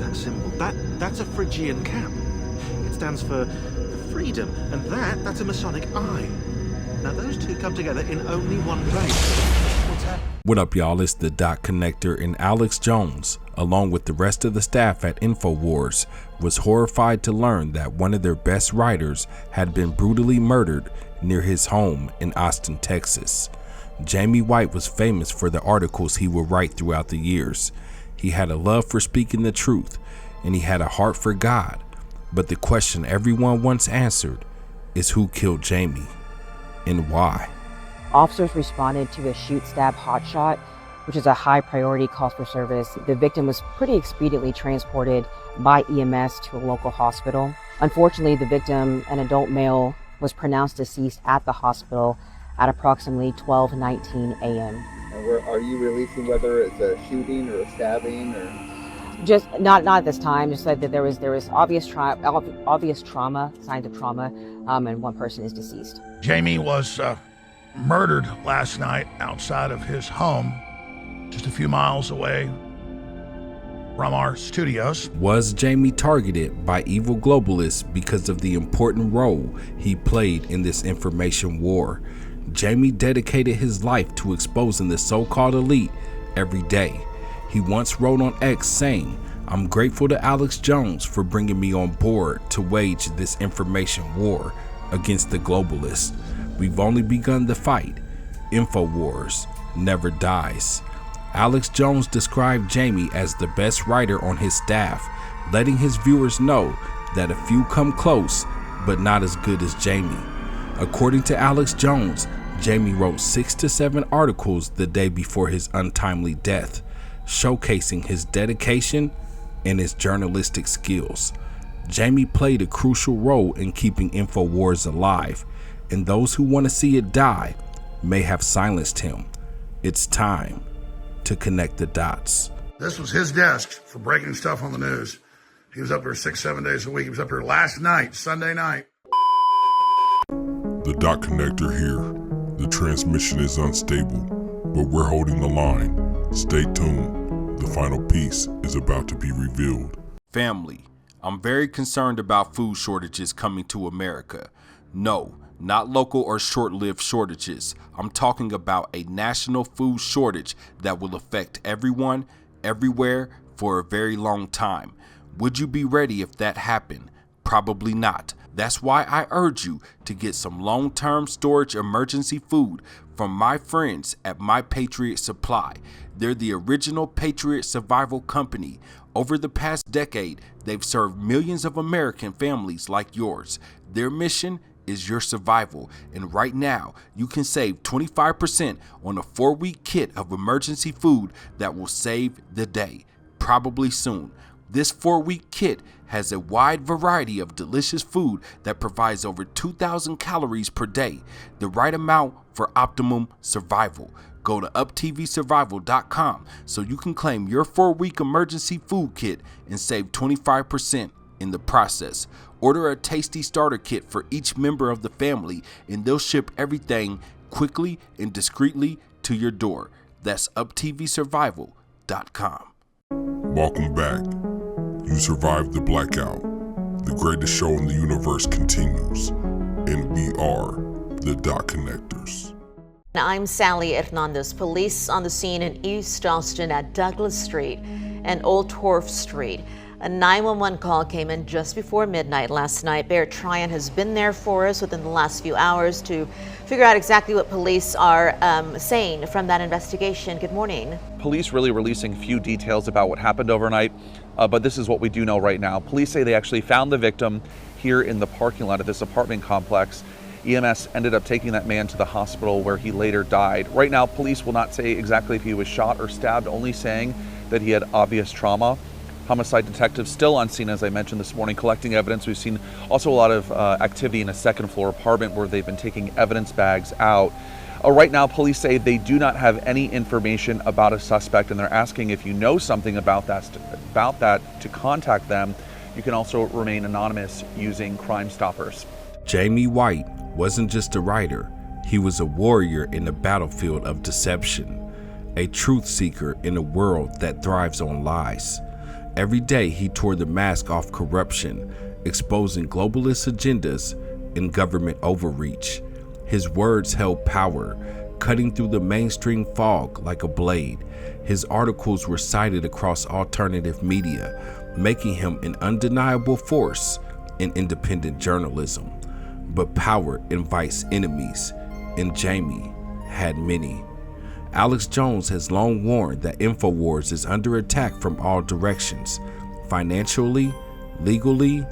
that symbol? That's a Phrygian cap. It stands for freedom, and that's a Masonic eye. Now those two come together in only one place. What's happening? What up, y'all? It's the Dot Connector, and Alex Jones, along with the rest of the staff at InfoWars, was horrified to learn that one of their best writers had been brutally murdered near his home in Austin, Texas. Jamie White was famous for the articles he would write throughout the years. He had a love for speaking the truth, and he had a heart for God. But the question everyone once answered is who killed Jamie and why? Officers responded to a shoot, stab, hot shot, which is a high priority call for service. The victim was pretty expediently transported by EMS to a local hospital. Unfortunately, the victim, an adult male, was pronounced deceased at the hospital at approximately 12:19 a.m. And are you releasing whether it's a shooting or a stabbing or? Just not at this time. Just said that there was obvious trauma, signs of trauma, and one person is deceased. Jamie was murdered last night outside of his home, just a few miles away from our studios. Was Jamie targeted by evil globalists because of the important role he played in this information war? Jamie dedicated his life to exposing the so-called elite every day. He once wrote on X saying, "I'm grateful to Alex Jones for bringing me on board to wage this information war against the globalists. We've only begun the fight. InfoWars never dies." Alex Jones described Jamie as the best writer on his staff, letting his viewers know that a few come close, but not as good as Jamie. According to Alex Jones, Jamie wrote 6 to 7 articles the day before his untimely death, showcasing his dedication and his journalistic skills. Jamie played a crucial role in keeping InfoWars alive, and those who want to see it die may have silenced him. It's time to connect the dots. This was his desk for breaking stuff on the news. He was up here 6-7 days a week. He was up here last night, Sunday night. The Dot Connector here. The transmission is unstable, but we're holding the line. Stay tuned. The final piece is about to be revealed. Family, I'm very concerned about food shortages coming to America. No, not local or short-lived shortages. I'm talking about a national food shortage that will affect everyone, everywhere, for a very long time. Would you be ready if that happened? Probably not. That's why I urge you to get some long-term storage emergency food from my friends at My Patriot Supply. They're the original Patriot Survival Company. Over the past decade, they've served millions of American families like yours. Their mission is your survival, and right now you can save 25% on a 4-week kit of emergency food that will save the day, probably soon. This 4-week kit has a wide variety of delicious food that provides over 2,000 calories per day, the right amount for optimum survival. Go to uptvsurvival.com so you can claim your 4-week emergency food kit and save 25% in the process. Order a tasty starter kit for each member of the family, and they'll ship everything quickly and discreetly to your door. That's uptvsurvival.com. Welcome back. You survived the blackout. The greatest show in the universe continues. And we are the Dot Connectors. I'm Sally Hernandez. Police on the scene in East Austin at Douglas Street and Old Torf Street. A 911 call came in just before midnight last night. Bear Tryon has been there for us within the last few hours to figure out exactly what police are saying from that investigation. Good morning. Police really releasing few details about what happened overnight, but this is what we do know right now. Police say they actually found the victim here in the parking lot of this apartment complex. EMS ended up taking that man to the hospital where he later died. Right now, police will not say exactly if he was shot or stabbed, only saying that he had obvious trauma. Homicide detectives still on scene, as I mentioned this morning, collecting evidence. We've seen also a lot of activity in a second floor apartment where they've been taking evidence bags out. Right now, police say they do not have any information about a suspect, and they're asking if you know something about that to contact them. You can also remain anonymous using Crime Stoppers. Jamie White wasn't just a writer. He was a warrior in the battlefield of deception, a truth seeker in a world that thrives on lies. Every day he tore the mask off corruption, exposing globalist agendas and government overreach. His words held power, cutting through the mainstream fog like a blade. His articles were cited across alternative media, making him an undeniable force in independent journalism. But power invites enemies, and Jamie had many. Alex Jones has long warned that InfoWars is under attack from all directions, financially, legally,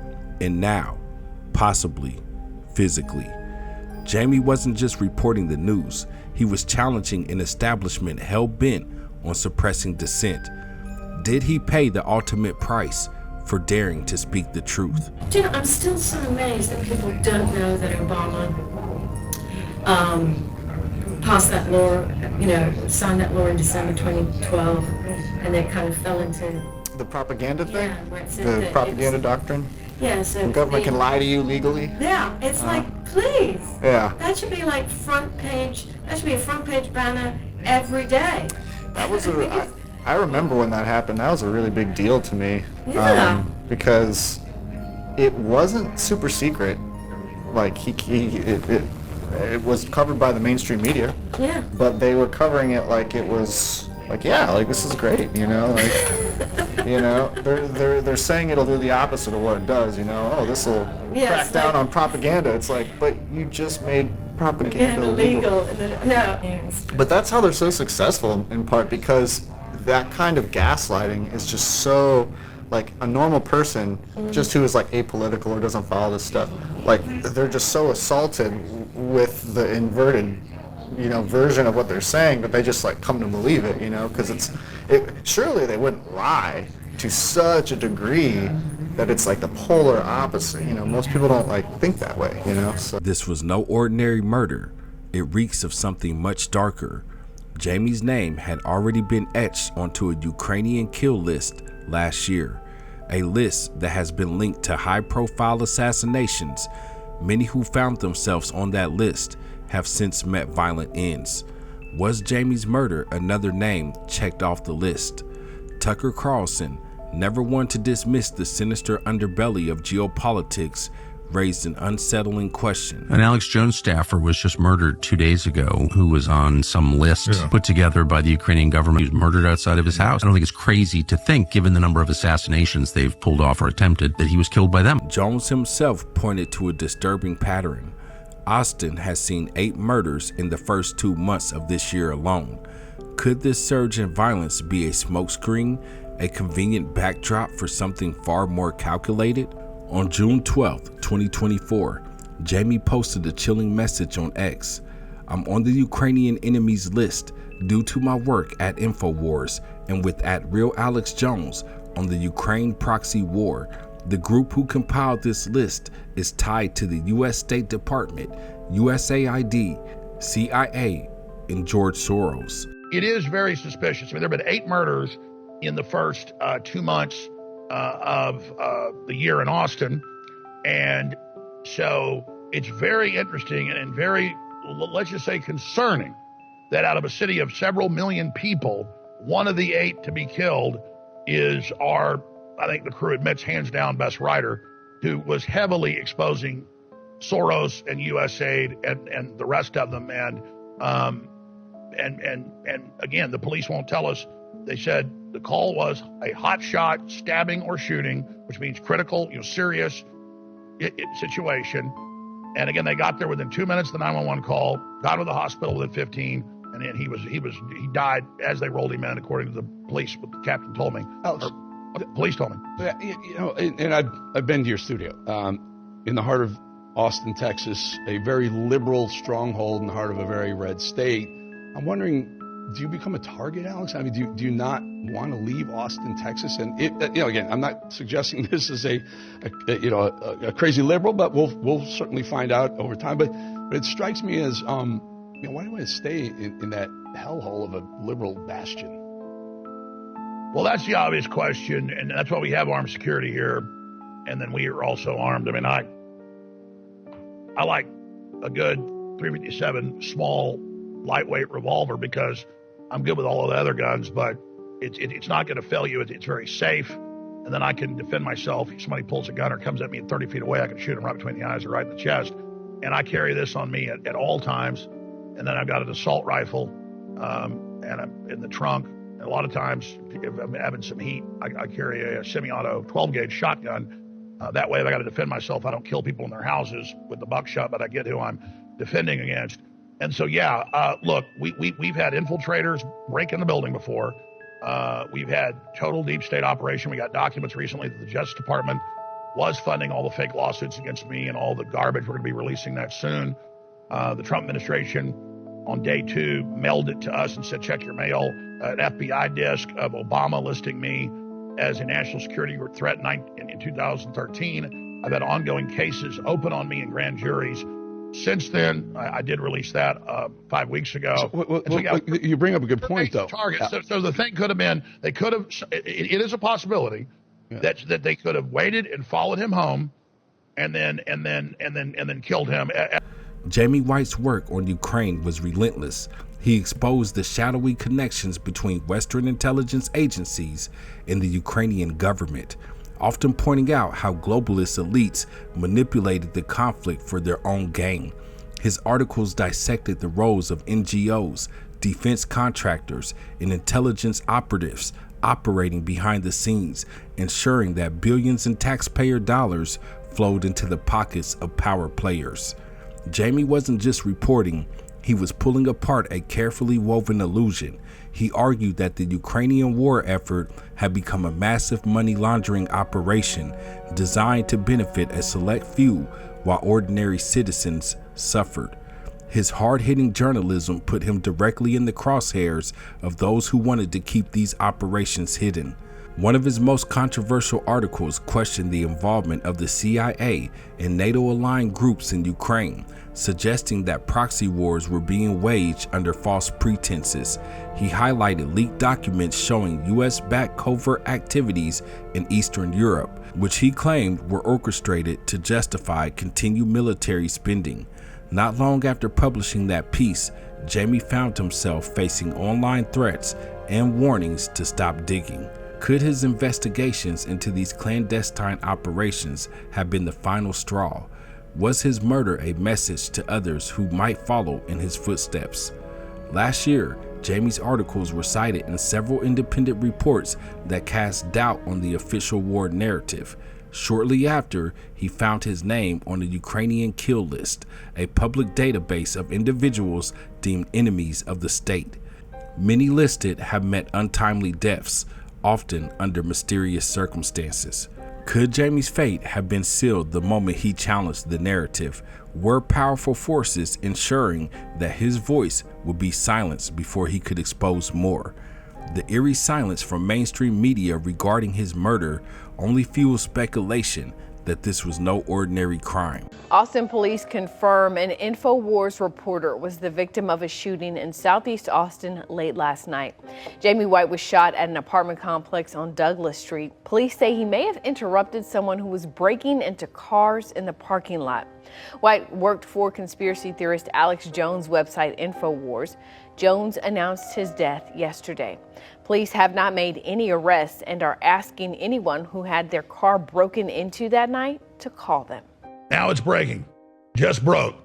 and now, possibly, physically. Jamie wasn't just reporting the news, he was challenging an establishment hell-bent on suppressing dissent. Did he pay the ultimate price for daring to speak the truth? You know, I'm still so amazed that people don't know that Obama passed that law, signed that law in December 2012, and they kind of fell into The propaganda thing? Yeah, where it said The that propaganda doctrine? Yeah, so The government can lie to you legally? Yeah, it's like, please. Yeah. That should be like front page. That should be a front page banner every day. That was I remember when that happened. That was a really big deal to me. Yeah. Because it wasn't super secret. Like it was covered by the mainstream media. Yeah. But they were covering it like it was like, yeah, like this is great, they're saying it'll do the opposite of what it does, oh, this will crack down on propaganda. It's like, but you just made propaganda illegal. No. But that's how they're so successful, in part because that kind of gaslighting is just so, like, a normal person, just who is like apolitical or doesn't follow this stuff, like, they're just so assaulted with the inverted version of what they're saying, but they just like come to believe it, because surely they wouldn't lie to such a degree that it's like the polar opposite. Most people don't like think that way, so. This was no ordinary murder. It reeks of something much darker. Jamie's name had already been etched onto a Ukrainian kill list last year, a list that has been linked to high-profile assassinations. Many who found themselves on that list have since met violent ends. Was Jamie's murder another name checked off the list? Tucker Carlson, never one to dismiss the sinister underbelly of geopolitics, raised an unsettling question. An Alex Jones staffer was just murdered 2 days ago, who was on some list put together by the Ukrainian government. He was murdered outside of his house. I don't think it's crazy to think, given the number of assassinations they've pulled off or attempted, that he was killed by them. Jones himself pointed to a disturbing pattern. Austin has seen 8 murders in the first 2 months of this year alone. Could this surge in violence be a smokescreen, a convenient backdrop for something far more calculated? On June 12, 2024, Jamie posted a chilling message on X. I'm on the Ukrainian Enemies List due to my work at InfoWars and with @RealAlexJones on the Ukraine proxy war. The group who compiled this list is tied to the U.S. State Department, USAID, CIA, and George Soros. It is very suspicious. I mean, there have been 8 murders in the first 2 months of the year in Austin. And so it's very interesting and very, let's just say, concerning that out of a city of several million people, one of the 8 to be killed is our, I think the crew admits, hands down best writer, who was heavily exposing Soros and USAID and the rest of them. And again, the police won't tell us. They said the call was a hot shot, stabbing or shooting, which means critical, serious situation. And again, they got there within 2 minutes of the 911 call, got to the hospital within 15, and then he died as they rolled him in, according to the police. What the captain told me. The police told me. And I've been to your studio in the heart of Austin, Texas, a very liberal stronghold in the heart of a very red state. I'm wondering, do you become a target, Alex? I mean, do you not want to leave Austin, Texas? And again, I'm not suggesting this is a crazy liberal, but we'll certainly find out over time. But it strikes me as, why do you want to stay in that hellhole of a liberal bastion? Well, that's the obvious question, and that's why we have armed security here, and then we are also armed. I mean, I like a good .357 small, lightweight revolver because I'm good with all of the other guns, but it's not going to fail you. It's very safe. and then I can defend myself. If somebody pulls a gun or comes at me at 30 feet away, I can shoot him right between the eyes or right in the chest. And I carry this on me at all times. And then I've got an assault rifle, and I'm in the trunk. And a lot of times, if I'm having some heat, I carry a semi-auto 12-gauge shotgun. That way, if I got to defend myself, I don't kill people in their houses with the buckshot, but I get who I'm defending against. And so, yeah, look, we've had infiltrators break in the building before. We've had total deep state operation. We got documents recently that the Justice Department was funding all the fake lawsuits against me and all the garbage. We're going to be releasing that soon. The Trump administration on day 2 mailed it to us and said, check your mail. An FBI disk of Obama listing me as a national security threat in 2013. I've had ongoing cases open on me in grand juries. Since then, I did release that 5 weeks ago. You bring up a good point, though. Target. So the thing could have been, they could have, it is a possibility that they could have waited and followed him home and then killed him. Jamie White's work on Ukraine was relentless. He exposed the shadowy connections between Western intelligence agencies and the Ukrainian government, often pointing out how globalist elites manipulated the conflict for their own gain. His articles dissected the roles of NGOs, defense contractors, and intelligence operatives operating behind the scenes, ensuring that billions in taxpayer dollars flowed into the pockets of power players. Jamie wasn't just reporting, he was pulling apart a carefully woven illusion. He argued that the Ukrainian war effort had become a massive money laundering operation designed to benefit a select few while ordinary citizens suffered. His hard-hitting journalism put him directly in the crosshairs of those who wanted to keep these operations hidden. One of his most controversial articles questioned the involvement of the CIA and NATO-aligned groups in Ukraine, suggesting that proxy wars were being waged under false pretenses. He highlighted leaked documents showing US-backed covert activities in Eastern Europe, which he claimed were orchestrated to justify continued military spending. Not long after publishing that piece, Jamie found himself facing online threats and warnings to stop digging. Could his investigations into these clandestine operations have been the final straw? Was his murder a message to others who might follow in his footsteps? Last year, Jamie's articles were cited in several independent reports that cast doubt on the official war narrative. Shortly after, he found his name on the Ukrainian kill list, a public database of individuals deemed enemies of the state. Many listed have met untimely deaths, often under mysterious circumstances. Could Jamie's fate have been sealed the moment he challenged the narrative? Were powerful forces ensuring that his voice would be silenced before he could expose more? The eerie silence from mainstream media regarding his murder only fuels speculation that this was no ordinary crime. Austin police confirm an InfoWars reporter was the victim of a shooting in Southeast Austin late last night. Jamie White was shot at an apartment complex on Douglas Street. Police say he may have interrupted someone who was breaking into cars in the parking lot. White worked for conspiracy theorist Alex Jones' website InfoWars. Jones announced his death yesterday. Police have not made any arrests and are asking anyone who had their car broken into that night to call them. Now it's breaking. Just broke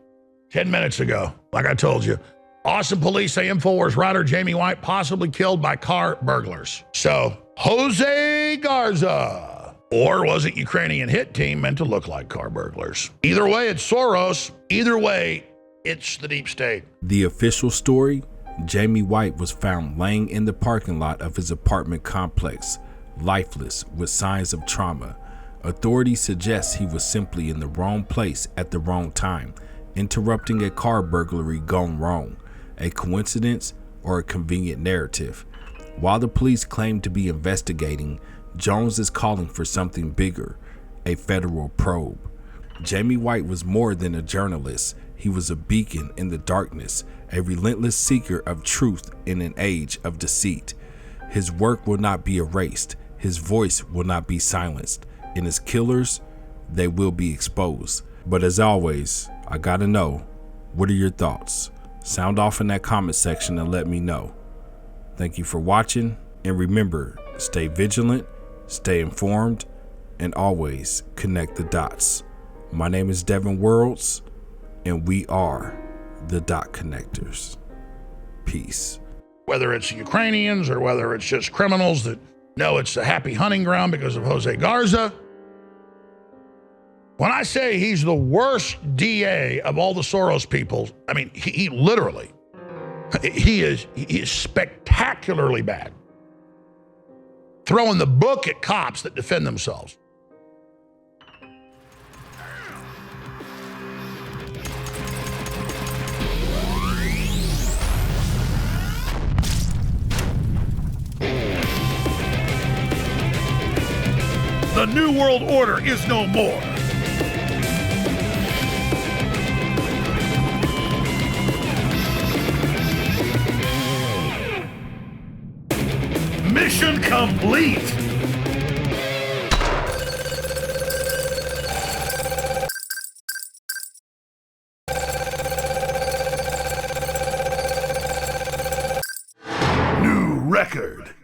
10 minutes ago. Like I told you, Austin police say InfoWars writer Jamie White possibly killed by car burglars. So, Jose Garza. Or was it Ukrainian hit team meant to look like car burglars? Either way, it's Soros. Either way, it's the deep state. The official story? Jamie White was found laying in the parking lot of his apartment complex, lifeless with signs of trauma. Authorities suggest he was simply in the wrong place at the wrong time, interrupting a car burglary gone wrong. A coincidence or a convenient narrative? While the police claim to be investigating, Jones is calling for something bigger, a federal probe. Jamie White was more than a journalist. He was a beacon in the darkness, a relentless seeker of truth in an age of deceit. His work will not be erased. His voice will not be silenced. And his killers, they will be exposed. But as always, I gotta know, what are your thoughts? Sound off in that comment section and let me know. Thank you for watching, and remember, stay vigilant, Stay informed and always connect the dots. My name is DevinWorlds, and we are the Dot Connectors. Peace. Whether it's Ukrainians or whether it's just criminals that know it's a happy hunting ground because of Jose Garza. When I say he's the worst DA of all the Soros people, I mean, he literally, he is spectacularly bad. Throwing the book at cops that defend themselves. The New World Order is no more. Mission complete. New record.